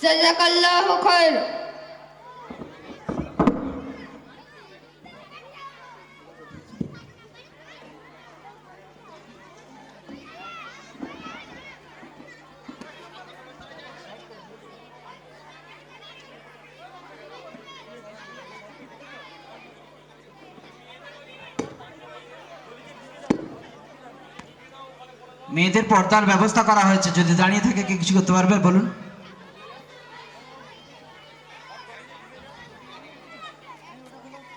জাযাকাল্লাহু খায়র। মেয়েদের পর্দার ব্যবস্থা করা হয়েছে, যদি দাঁড়িয়ে থাকে কে কিছু করতে পারবে বলুন।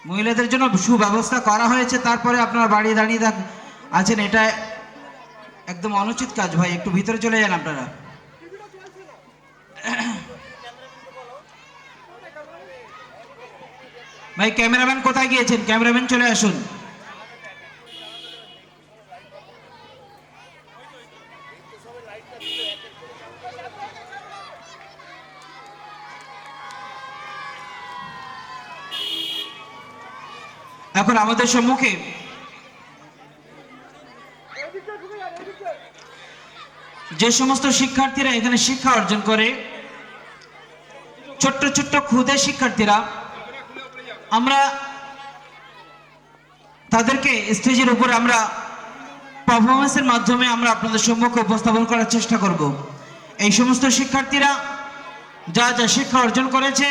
মহিলাদের জন্য সুব্যবস্থা করা হয়েছে, তারপরে আপনারা বাড়ি দাঁড়িয়ে আছেন, এটা একদম অনুচিত কাজ ভাই, একটু ভিতরে চলে যান আপনারা। ভাই ক্যামেরাম্যান কোথায় গিয়েছেন? ক্যামেরাম্যান চলে আসুন। এখন আমাদের সম্মুখে যে সমস্ত শিক্ষার্থীরা এখানে শিক্ষা অর্জন করে, ছোট্ট ছোট্ট ক্ষুদে শিক্ষার্থীরা, আমরা তাদেরকে স্টেজের উপরে আমরা পারফরমেন্সের মাধ্যমে আমরা আপনাদের সম্মুখে উপস্থাপন করার চেষ্টা করব। এই সমস্ত শিক্ষার্থীরা যা যা শিক্ষা অর্জন করেছে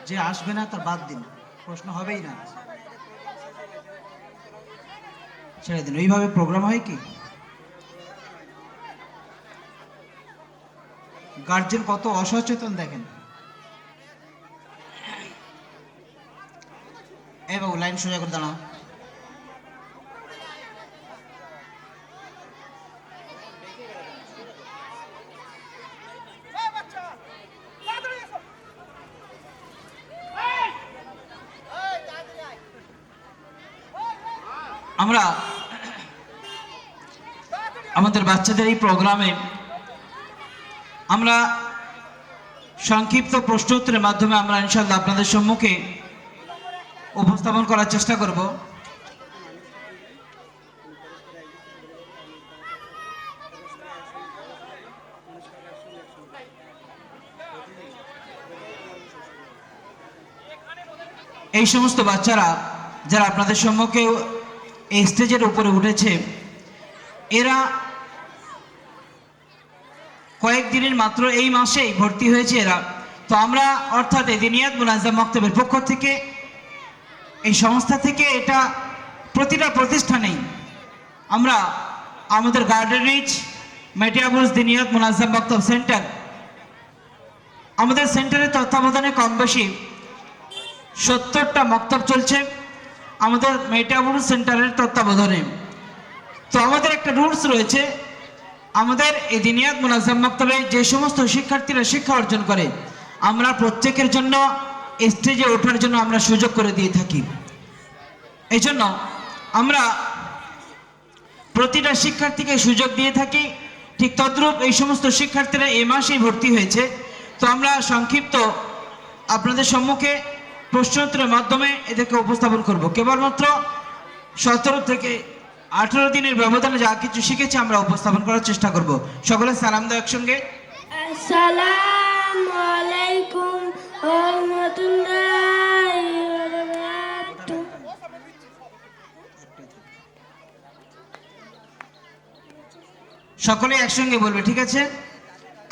যে আসবে না তার বাদ দিন, প্রশ্ন হবেই না, ছেড়ে দিন। ওইভাবে প্রোগ্রাম হয় কি? গার্জেন কত অসচেতন দেখেন। এই বাবু লাইন সোজা করে দাঁড়াও। আমরা আমাদের বাচ্চাদের এই প্রোগ্রামে আমরা সংক্ষিপ্ত প্রশ্নোত্তরের মাধ্যমে আমরা ইনশাআল্লাহ আপনাদের সম্মুখে উপস্থাপন করার চেষ্টা করব। এই সমস্ত বাচ্চারা যারা আপনাদের সম্মুখে এই স্টেজের উপরে উঠেছে, এরা কয়েকদিনের মাত্র এই মাসেই ভর্তি হয়েছে এরা। তো আমরা অর্থাৎ এদিনিয়াত মুনাজ্জাম মক্তবের পক্ষ থেকে, এই সংস্থা থেকে, এটা প্রতিটা প্রতিষ্ঠানেই আমরা আমাদের গার্ডেন রিচ মেটিয়াবুরুজ দিনিয়াত মুনাজ্জাম মক্তব সেন্টার আমাদের সেন্টারের তত্ত্বাবধানে কম বেশি 70টা মক্তব চলছে আমাদের মেটাবুল সেন্টারের তত্ত্বাবধানে। তো আমাদের একটা রুলস রয়েছে, আমাদের এই দিনিয়াত মুনাজ্জাম মক্তবে যে সমস্ত শিক্ষার্থীরা শিক্ষা অর্জন করে আমরা প্রত্যেকের জন্য স্টেজে ওঠার জন্য আমরা সুযোগ করে দিয়ে থাকি। এই জন্য আমরা প্রতিটা শিক্ষার্থীকে সুযোগ দিয়ে থাকি। ঠিক তদ্রূপ এই সমস্ত শিক্ষার্থীরা এই মাসেই ভর্তি হয়েছে। তো আমরা সংক্ষিপ্ত আপনাদের সম্মুখে প্রশ্নোত্তরের মাধ্যমে এদেরকে উপস্থাপন করব। কেবলমাত্র 17 থেকে 18 দিনের ব্যবধানে যা কিছু শিখেছি আমরা উপস্থাপন করার চেষ্টা করব। সকলে সালাম দাও একসঙ্গে। আসসালামু আলাইকুম ওয়া রাহমাতুল্লাহি ওয়া বারাকাতুহু। সকলে একসঙ্গে বলবে, ঠিক আছে?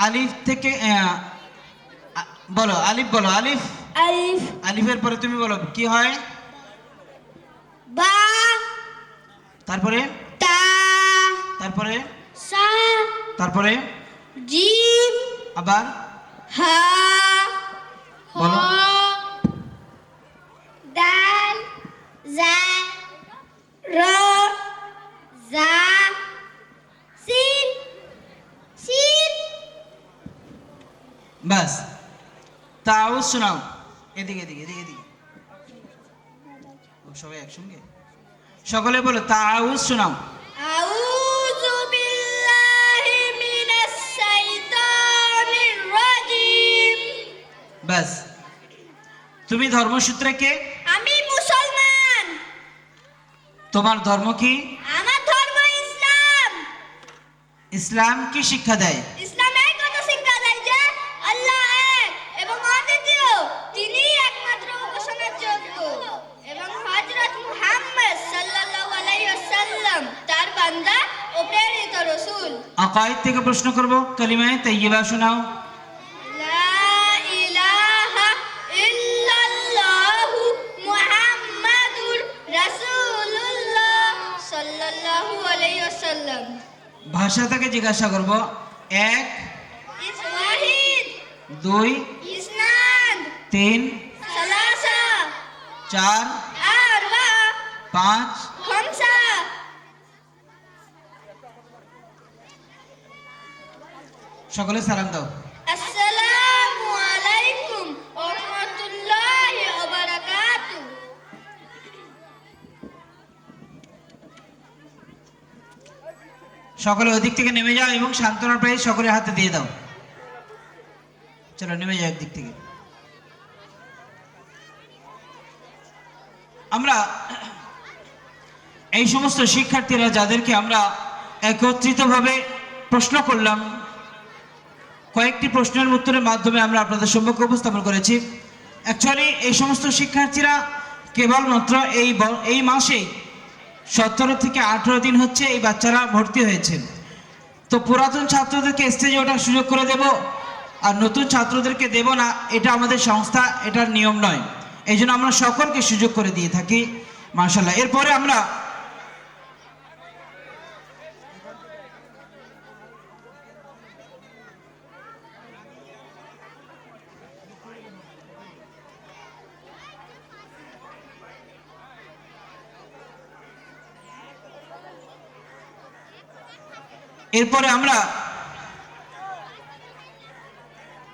আলিফ থেকে বলো, আলিফ বলো। আলিফ, আলিফ। আলিফের পরে তুমি বলো কি হয়। বা, তারপরে তা, তারপরে সা, তারপরে জিম, আবার হা, হ, বলো। দাল, জা, র, জা, সিন, সিন। বাস। তাউজ শোনাও। এদিকে এদিকে এদিকে এদিকে সবাই একসঙ্গে সকলে বলো তাউজ শোনাও। আউযু বিল্লাহি মিনাশ শাইতানির রাজিম। বাস। তুমি ধর্মসূত্রে কে? আমি মুসলমান। তোমার ধর্ম কি? আমার ধর্ম ইসলাম। ইসলাম কি শিক্ষা দেয়? ইসলাম এই কথা শিক্ষা দেয় যে আল্লাহ এক এবং অদ্বিতীয়, তিনিই একমাত্র উপাসনার যোগ্য এবং হযরত মুহাম্মদ সাল্লাল্লাহু আলাইহি ওয়াসাল্লাম তার বান্দা ও প্রেরিত রাসূল। আকায়েদ থেকে প্রশ্ন করব, কালিমায়ে তাইয়্যিবা শোনাও। লা ইলাহা ইল্লাল্লাহু মুহাম্মাদুর রাসূলুল্লাহ সাল্লাল্লাহু আলাইহি ওয়াসাল্লাম। ভাষা থেকে জিজ্ঞাসা করব, 1 ওয়াহিদ, 2 ইসনাদ, 3 সালাসা, 4 আরবা, 5 খামসা। সকলে সালাম দাও। আসসালামু আলাইকুম ওয়া রাহমাতুল্লাহি ওয়া বারাকাতুহু। সকলে ওদিক থেকে নেমে যাও এবং সান্ত্বনার প্রাইজ সকলের হাতে দিয়ে দাও। চলো নেমে যাও একদিক থেকে। আমরা এই সমস্ত শিক্ষার্থীরা যাদেরকে আমরা একত্রিতভাবে প্রশ্ন করলাম, কয়েকটি প্রশ্নের উত্তরের মাধ্যমে আমরা আপনাদের সম্মুখে উপস্থাপন করেছি। অ্যাকচুয়ালি এই সমস্ত শিক্ষার্থীরা কেবলমাত্র এই মাসেই 17 থেকে 18 দিন হচ্ছে এই বাচ্চারা ভর্তি হয়েছে। তো পুরাতন ছাত্রদেরকে স্টেজে ওঠার সুযোগ করে দেব আর নতুন ছাত্রদেরকে দেব না, এটা আমাদের সংস্থা, এটার নিয়ম নয়। এই জন্য আমরা সকলকে সুযোগ করে দিয়ে থাকি মাশাআল্লাহ। এরপরে আমরা এরপরে আমরা